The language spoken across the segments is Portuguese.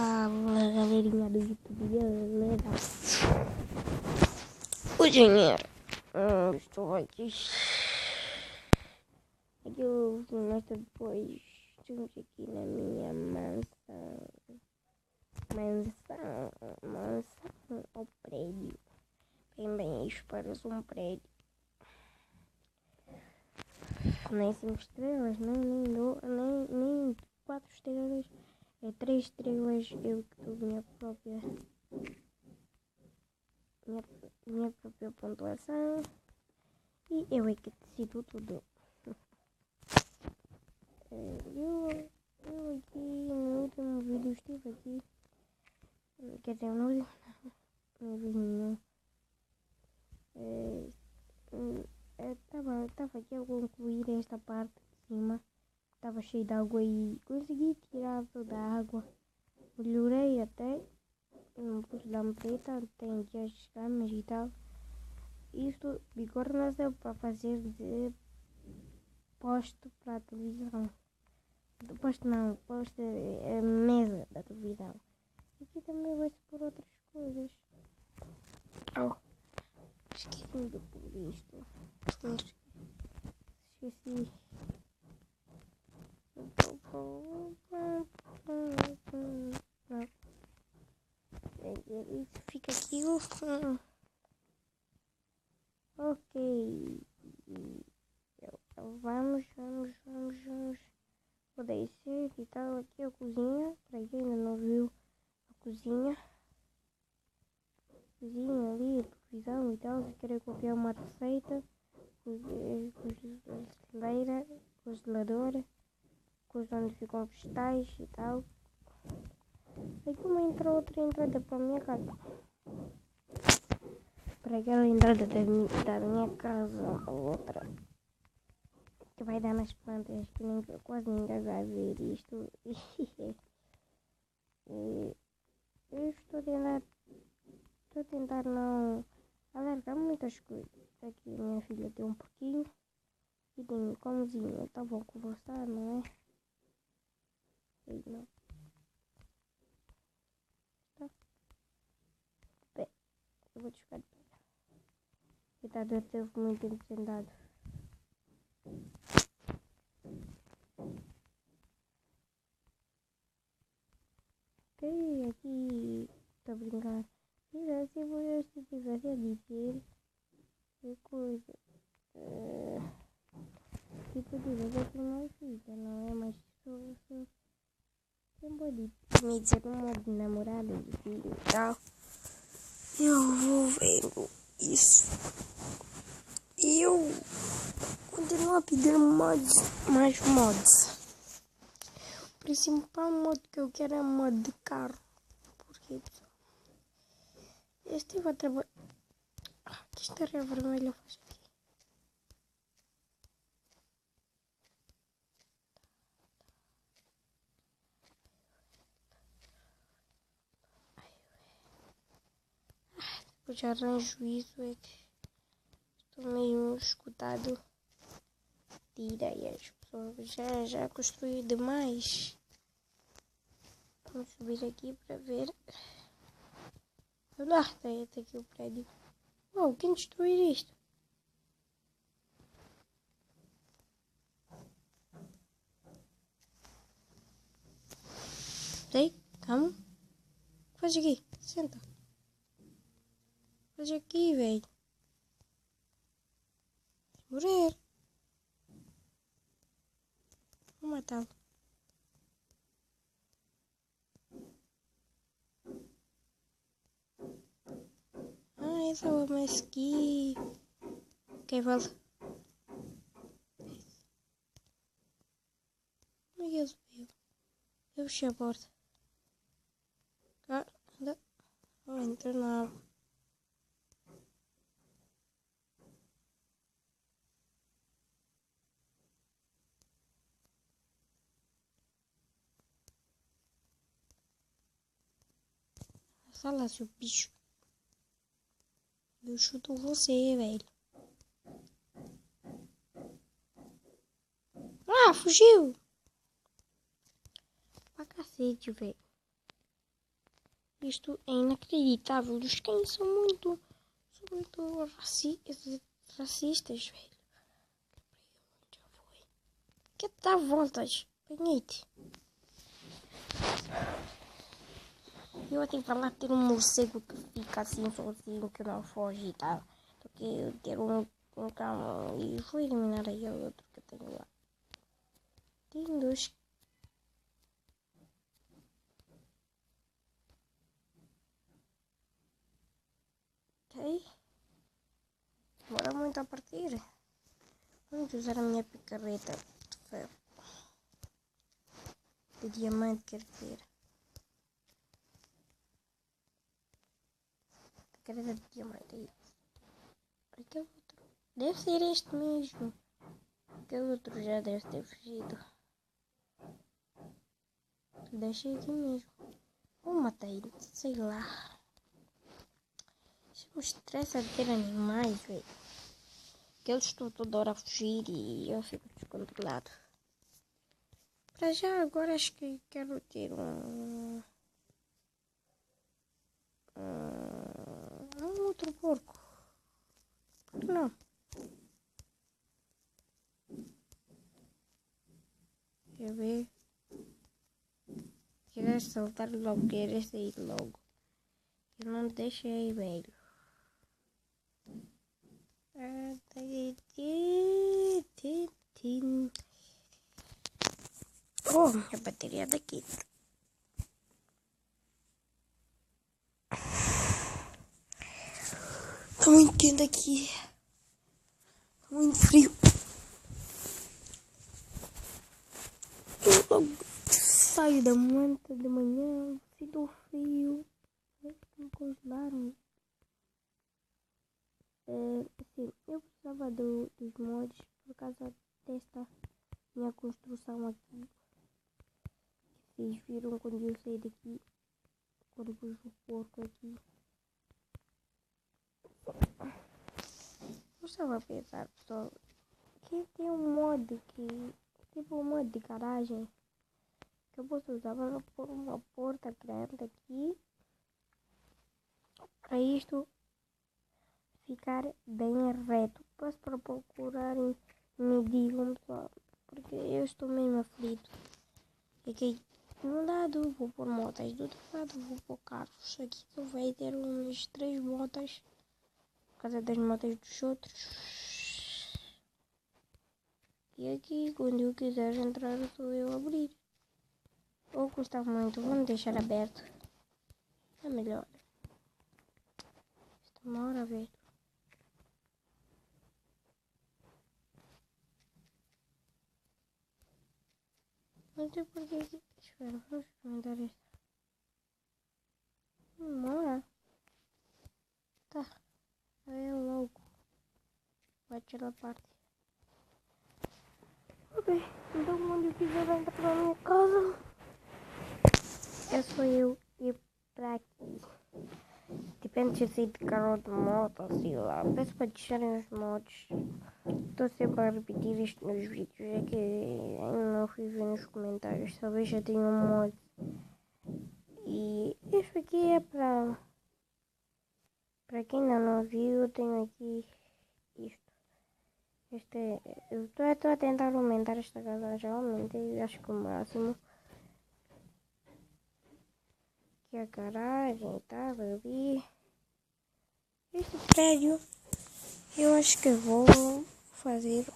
Fala, galerinha do YouTube, galera. O dinheiro. Estou aqui. Eu nós depois estamos aqui na minha mansão. Mansão ao prédio. Bem, isto parece um prédio. Nem 5 estrelas, nem 4 estrelas. É 3 estrelas, eu que dou minha própria pontuação. E eu é que decido tudo. Eu aqui no último vídeo estive aqui. Quer dizer, não vi nenhum. Estava aqui a concluir esta parte de cima. Estava cheio de água e consegui tirar toda a água. Melhorei até. Não pus lambreta, tem aqui as chamas e tal. Isto bigorna é para fazer de posto para a televisão. Posto é a mesa da televisão. Aqui também vai-se por outras coisas. Esqueci de pôr isto. Esqueci. Isso fica aqui. Ok. Vamos. Vou descer e tal. Aqui a cozinha. Para quem ainda não viu a cozinha. Cozinha ali, a televisão e tal. Se querem copiar uma receita. Congeladora. Coisa onde ficam vegetais e tal. Aqui outra entrada para a minha casa. Para aquela entrada da minha casa, outra que vai dar nas plantas, que quase ninguém vai ver isto. Eu estou a tentar não alargar muitas coisas. Aqui minha filha tem um porquinho e tem um cãozinho. Tá bom conversar, não é? Sei não. Tá. Bem, eu vou te ficar de pé. Coitado, eu teve muito tempo sentado. Ok, aqui tá brincando. Se tivesse a dizer que coisa. Tipo, tivesse aqui uma filha, não é? Mas sou quem pode me dizer um modo de namorado de filho e tal. Eu vou vendo isso. E eu continuo a pedir mais mods. O principal mod que eu quero é mod de carro. Porque eu estive a trabalhar. Que história vermelha faz aqui? Depois já arranjo isso. É que estou meio escutado de ideias. Já construí demais. Vamos subir aqui para ver. Olha, está aqui o prédio. Oh, quem destruiu isto? Ei, calma. Faz aqui, senta. Faz aqui, velho. Morrer. Vou matá-lo. Essa é uma aqui. Ok, vale. Como é que ele subiu? Eu fechei a porta. Anda. Não entra na água. Fala, seu bicho. Eu chuto você, velho. Ah, fugiu! Pra cacete, velho. Isto é inacreditável. Os cães são muito racistas, velho. Já foi. Quer te dar voltas? Apanhei-te. Eu até para lá ter um morcego que fica assim sozinho, que não foge e tal. Do que eu ter um cão e vou eliminar aquele outro que eu tenho lá. Tem dois. Ok. Demora muito a partir. Vamos usar a minha picareta de ferro. De diamante, quer dizer. Picareta de diamante, é isso. Aquele outro. Deve ser este mesmo. Aquele outro já deve ter fugido. Deixei aqui mesmo. Ou matei, sei lá. Isso me estressa de ter animais, velho. Que eles estão toda hora a fugir e eu fico descontrolado. Para já, agora acho que quero ter um outro porco. Por que não? Quer ver? Queres saltar logo, queres sair logo. Eu não deixei, velho. Oh, a bateria daqui. Tá muito quente aqui. Tá muito frio. Eu logo saio da manta de manhã, sinto frio. Me congelaram. Assim, eu precisava dos mods por causa desta minha construção aqui. Vocês viram quando eu saí daqui, quando pus o porco aqui. Eu estava a pensar, pessoal, que tem um mod que, tipo um mod de garagem, que eu posso usar para pôr uma porta grande aqui, para isto ficar bem reto. Posso para procurarem, me digam, pessoal, porque eu estou mesmo aflito. Aqui de um lado vou pôr motas, do outro lado vou pôr carros. Aqui só vai ter umas 3 motas, por causa das motas dos outros. E aqui, quando eu quiser entrar, sou eu abrir. Ou custa muito, vamos deixar aberto. É melhor. Está uma hora aberto. Não sei porque aqui. Espera, vamos experimentar esta. Demora. Tá. É louco. Vai tirar a parte. Ok. Então quando eu quiser entrar pra minha casa, é só eu ir pra aqui. Depende se eu sair de carro ou de moto, sei lá. Peço para deixarem os mods. Estou sempre a repetir isto nos vídeos. É que ainda não fui ver nos comentários. Talvez já tenha um mod. E isso aqui é para quem ainda não viu. Eu tenho aqui isto. Eu estou a tentar aumentar esta casa. Já aumentei, acho que o máximo. Aqui a garagem e tal, ali. Este prédio, eu acho que vou fazer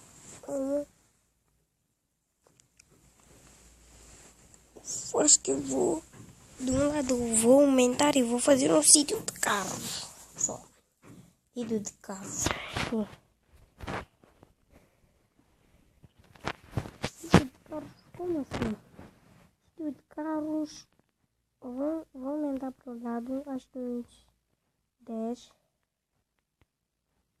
acho que vou, de um lado vou aumentar e vou fazer um sítio de carros. Só. Sítio de carros. Sim. Sítio de carros, como assim? Sítio de carros. Vou aumentar para o lado, acho que uns 10.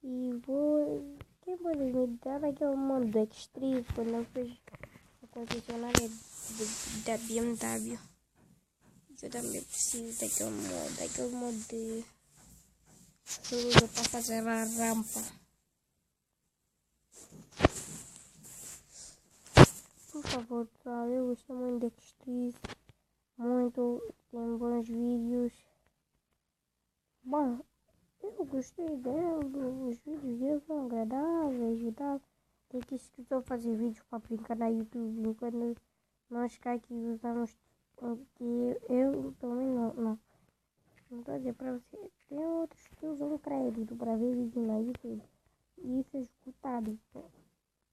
E vou. Quem pode me dar aquele modo do Extreme quando eu fiz a concessionária da BMW? Eu também preciso daquele modo de que usa para fazer a rampa. Por favor, pessoal, eu gosto muito de Extreme, muito, tem bons vídeos. Bom, eu gostei dele, os vídeos dele são agradáveis e tal. Tem que estou a fazer vídeos para brincar na YouTube enquanto nós cá aqui usamos. Que eu também não estou a dizer para você. Tem outros que usam crédito para ver vídeo na YouTube. E isso é esgotado.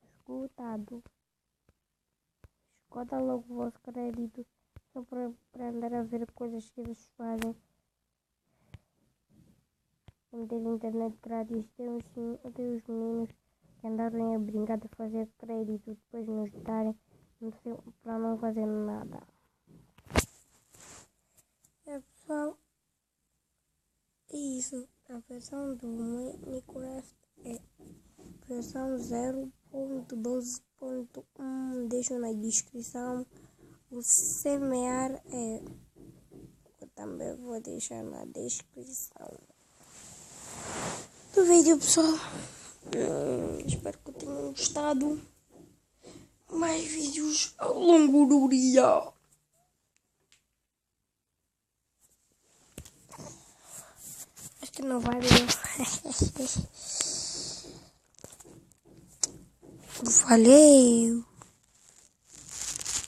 Esgotado. Esgota logo o vosso crédito só para andar a ver coisas que eles fazem. Como ter internet grátis, tem os meninos que andaram a brincar de fazer crédito depois nos darem para não fazer nada. Pessoal, é isso. A versão do Minecraft é versão 0.12.1. Deixo na descrição. O semear eu também vou deixar na descrição do vídeo, pessoal. Espero que tenham gostado. Mais vídeos ao longo do dia. Acho que não vai ver. Valeu.